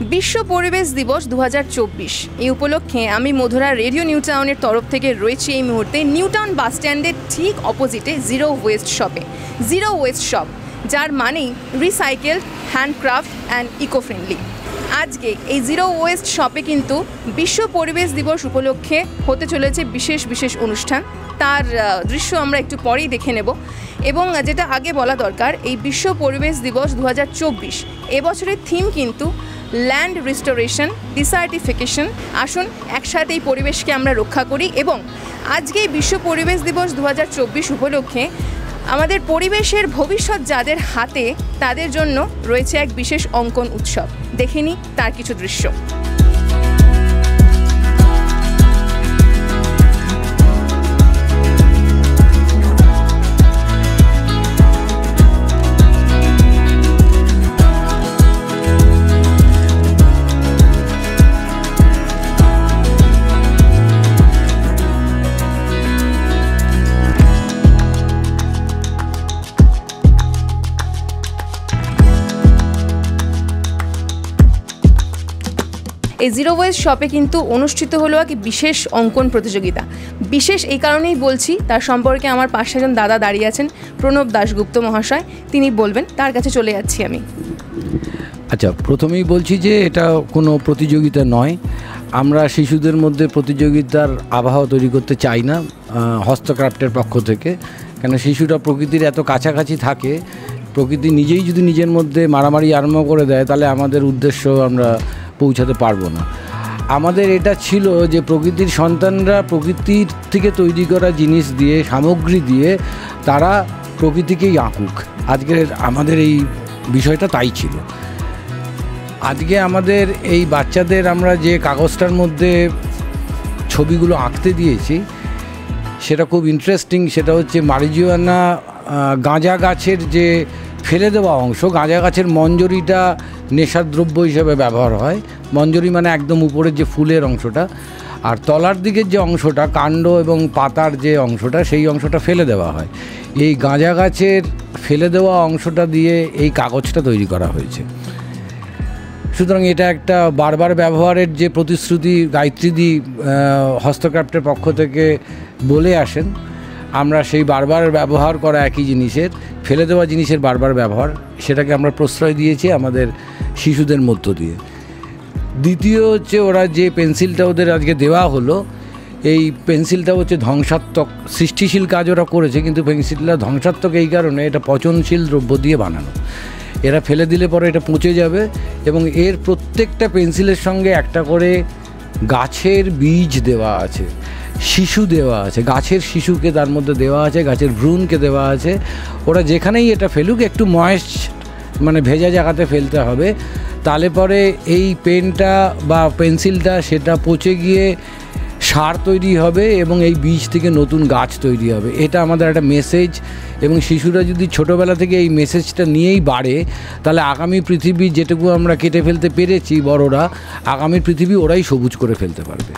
বিশ্ব পরিবেশ দিবস 2024 এই উপলক্ষে আমি মধুরা রেডিও নিউ টাউনের তরফ থেকে রয়েছি এই মুহূর্তে নিউ টাউন বাস স্ট্যান্ডের ঠিক অপোজিটে জিরো ওয়েস্ট শপে। জিরো ওয়েস্ট শপ যার মানেই recycle, handcraft and eco friendly. আজকে এই জিরো ওয়েস্ট শপে কিন্তু বিশ্ব পরিবেশ দিবস উপলক্ষে হতে চলেছে বিশেষ বিশেষ অনুষ্ঠান। তার দৃশ্য আমরা একটু পরেই দেখে নেব। এবং যেটা আগে বলা দরকার, এই বিশ্ব পরিবেশ দিবস 2024 এবছরের থিম কিন্তু ল্যান্ড রিস্টোরেশন, ডিসার্টিফিকেশন। আসুন একসাথে এই পরিবেশকে আমরা রক্ষা করি। এবং আজকে বিশ্ব পরিবেশ দিবস 2024 উপলক্ষে আমাদের পরিবেশের ভবিষ্যৎ যাদের হাতে, তাদের জন্য রয়েছে এক বিশেষ অঙ্কন উৎসব। দেখে নিই তার কিছু দৃশ্য। এই জিরো ওয়েস্ট শপে কিন্তু অনুষ্ঠিত হলো এক বিশেষ অঙ্কন প্রতিযোগিতা। বিশেষ এই কারণেই বলছি, তার সম্পর্কে আমার পাশে একজন দাদা দাঁড়িয়ে আছেন, প্রণব দাশগুপ্ত মহাশয়। তিনি বলবেন, তার কাছে চলে যাচ্ছি আমি। আচ্ছা, প্রথমেই বলছি যে এটা কোনো প্রতিযোগিতা নয়। আমরা শিশুদের মধ্যে প্রতিযোগিতার আবহাওয়া তৈরি করতে চাই না হস্তক্রাফটের পক্ষ থেকে। কেন, শিশুরা প্রকৃতির এত কাছাকাছি থাকে, প্রকৃতি নিজেই যদি নিজের মধ্যে মারামারি আরম্ভ করে দেয়, তাহলে আমাদের উদ্দেশ্য আমরা পৌঁছাতে পারবো না। আমাদের এটা ছিল যে প্রকৃতির সন্তানরা প্রকৃতির থেকে তৈরি করা জিনিস দিয়ে, সামগ্রী দিয়ে তারা প্রকৃতিকেই আঁকুক। আজকের আমাদের এই বিষয়টা তাই ছিল। আজকে আমাদের এই বাচ্চাদের আমরা যে কাগজটার মধ্যে ছবিগুলো আঁকতে দিয়েছি সেটা খুব ইন্টারেস্টিং। সেটা হচ্ছে মারিজুয়ানা গাঁজা গাছের যে ফেলে দেওয়া অংশ। গাঁজা গাছের মঞ্জরিটা নেশার দ্রব্য হিসেবে ব্যবহার হয়। মঞ্জরি মানে একদম উপরের যে ফুলের অংশটা, আর তলার দিকের যে অংশটা, কাণ্ড এবং পাতার যে অংশটা, সেই অংশটা ফেলে দেওয়া হয়। এই গাঁজা গাছের ফেলে দেওয়া অংশটা দিয়ে এই কাগজটা তৈরি করা হয়েছে। সুতরাং এটা একটা বারবার ব্যবহারের যে প্রতিশ্রুতি গায়ত্রীদি হস্তক্রাফটের পক্ষ থেকে বলে আসেন, আমরা সেই বারবার ব্যবহার করা একই জিনিসের, ফেলে দেওয়া জিনিসের বারবার ব্যবহার, সেটাকে আমরা প্রশ্রয় দিয়েছি আমাদের শিশুদের মধ্য দিয়ে। দ্বিতীয় হচ্ছে, ওরা যে পেন্সিলটা ওদের আজকে দেওয়া হলো, এই পেন্সিলটা হচ্ছে ধ্বংসাত্মক। সৃষ্টিশীল কাজ ওরা করেছে, কিন্তু পেন্সিলটা ধ্বংসাত্মক এই কারণে, এটা পচনশীল দ্রব্য দিয়ে বানানো। এরা ফেলে দিলে পরে এটা পচে যাবে। এবং এর প্রত্যেকটা পেন্সিলের সঙ্গে একটা করে গাছের বীজ দেওয়া আছে, শিশু দেওয়া আছে, গাছের শিশুকে তার মধ্যে দেওয়া আছে, গাছের ভ্রূণকে দেওয়া আছে। ওরা যেখানেই এটা ফেলুক একটু ময়েস্ট মানে ভেজা জায়গাতে ফেলতে হবে, তাহলে পরে এই পেনটা বা পেন্সিলটা সেটা পচে গিয়ে সার তৈরি হবে এবং এই বীজ থেকে নতুন গাছ তৈরি হবে। এটা আমাদের একটা মেসেজ। এবং শিশুরা যদি ছোটোবেলা থেকে এই মেসেজটা নিয়েই বাড়ে, তাহলে আগামী পৃথিবী যেটুকু আমরা কেটে ফেলতে পেরেছি বড়রা, আগামী পৃথিবী ওরাই সবুজ করে ফেলতে পারবে।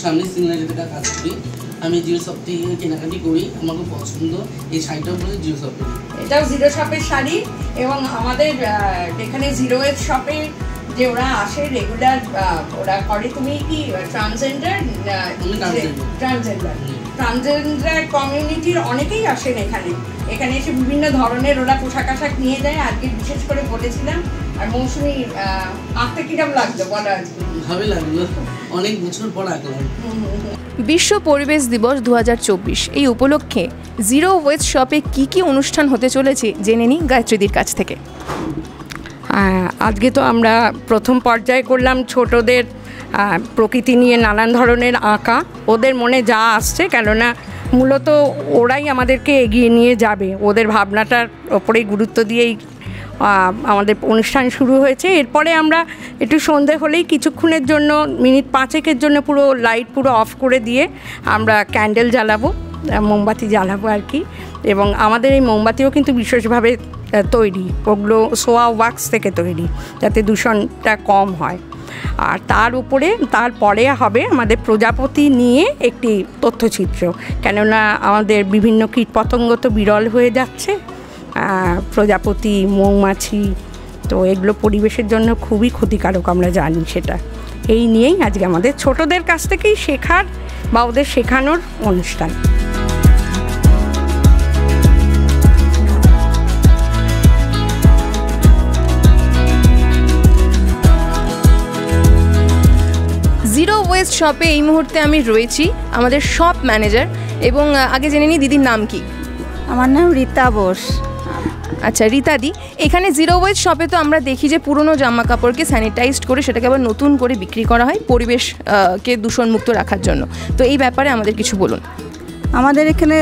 সামনে সিগনারিতে কাজ করি, আমি জিরো শপ থেকে কেনাকাটি করি। আমার খুব পছন্দ এই শাড়িটাও বলে জিরো শপের। এটাও জিরো শপের শাড়ি। এবং আমাদের যেখানে জিরো ওয়েস্ট শপে যে ওরা আসে রেগুলার, ওরা করে, তুমি কি ট্রান্সজেন্ডার কমিউনিটির অনেকেই আসেন এখানে। এখানে এসে বিভিন্ন ধরনের ওরা পোশাক আশাক নিয়ে যায়। আজকে বিশেষ করে বলেছিলাম। আর মৌসুমি, আঁকতে কিরম লাগলো বলো? আজকে ভালো লাগলো, অনেক বছর পর আঁকলাম। বিশ্ব পরিবেশ দিবস 2024 এই উপলক্ষে জিরো ওয়েস্ট শপে কি কি অনুষ্ঠান হতে চলেছে জেনে নিই গায়ত্রীদির কাছ থেকে। আজকে তো আমরা প্রথম পর্যায়ে করলাম ছোটদের প্রকৃতি নিয়ে নানান ধরনের আঁকা। ওদের মনে যা আসছে, কেননা মূলত ওরাই আমাদেরকে এগিয়ে নিয়ে যাবে, ওদের ভাবনাটার ওপরেই গুরুত্ব দিয়েই আমাদের অনুষ্ঠান শুরু হয়েছে। এরপরে আমরা একটু সন্ধে হলেই কিছুক্ষণের জন্য, মিনিট 5-এর জন্য পুরো লাইট পুরো অফ করে দিয়ে আমরা ক্যান্ডেল জ্বালাবো। মোমবাতি জ্বালাবো আর কি। এবং আমাদের এই মোমবাতিও কিন্তু বিশেষভাবে তৈরি, ওগুলো সোয়া ওয়াক্স থেকে তৈরি, যাতে দূষণটা কম হয়। আর তারপরে হবে আমাদের প্রজাপতি নিয়ে একটি তথ্যচিত্র, কেননা আমাদের বিভিন্ন কীটপতঙ্গ তো বিরল হয়ে যাচ্ছে, প্রজাপতি, মৌমাছি, তো এগুলো পরিবেশের জন্য খুবই ক্ষতিকারক, আমরা জানি সেটা। এই নিয়েই আজকে আমাদের ছোটদের কাছ থেকেই শেখার বা ওদের শেখানোর অনুষ্ঠান। জিরো ওয়েস্ট শপে এই মুহূর্তে আমি রয়েছি, আমাদের শপ ম্যানেজার। এবং আগে জেনে নিই দিদির নাম কি? আমার নাম রীতা বোস। আচ্ছা রীতাদি, এখানে জিরো ওয়েস্ট শপে তো আমরা দেখি যে পুরনো জামা কাপড়কে স্যানিটাইজড করে সেটাকে আবার নতুন করে বিক্রি করা হয় পরিবেশকে দূষণমুক্ত রাখার জন্য। তো এই ব্যাপারে আমাদের কিছু বলুন। আমাদের এখানে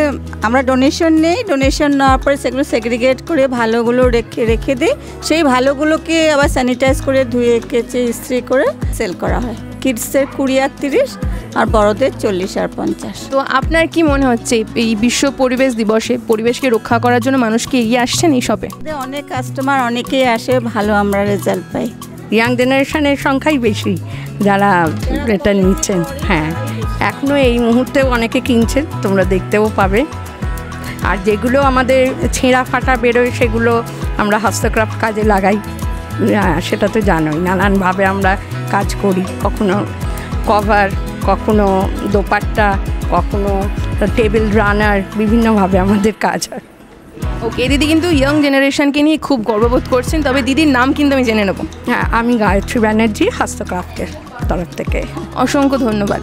আমরা ডোনেশন নেই, ডোনেশন নেওয়ার পরে সেগুলো সেগ্রিগেট করে ভালোগুলো রেখে দিই, সেই ভালোগুলোকে আবার স্যানিটাইজ করে ধুয়ে কেচে ইস্ত্রি করে সেল করা হয়। কিডসের 20 আর 30 আর বড়দের 40 আর 50। তো আপনার কি মনে হচ্ছে এই বিশ্ব পরিবেশ দিবসে পরিবেশকে রক্ষা করার জন্য মানুষ কি এগিয়ে আসছেন এই শপে? অনেক কাস্টমার অনেকেই আসে, ভালো আমরা রেজাল্ট পাই। ইয়াং জেনারেশনের সংখ্যাই বেশি যারা এটা নিচ্ছেন। হ্যাঁ, এখনও এই মুহূর্তেও অনেকে কিনছেন, তোমরা দেখতেও পাবে। আর যেগুলো আমাদের ছেঁড়া ফাটা বেরোয় সেগুলো আমরা হস্তক্রাফট কাজে লাগাই, সেটা তো জানোই। নানানভাবে আমরা কাজ করি, কখনো কভার, কখনো দোপাট্টা, কখনো টেবিল রানার, বিভিন্নভাবে আমাদের কাজ হয়। ওকে, দিদি কিন্তু ইয়ং জেনারেশনকে নিয়ে খুব গর্ববোধ করছেন, তবে দিদির নাম কিন্তু আমি জেনে নেব। হ্যাঁ, আমি গায়ত্রী ব্যানার্জি, হস্তক্রাফটের তরফ থেকে। অসংখ্য ধন্যবাদ।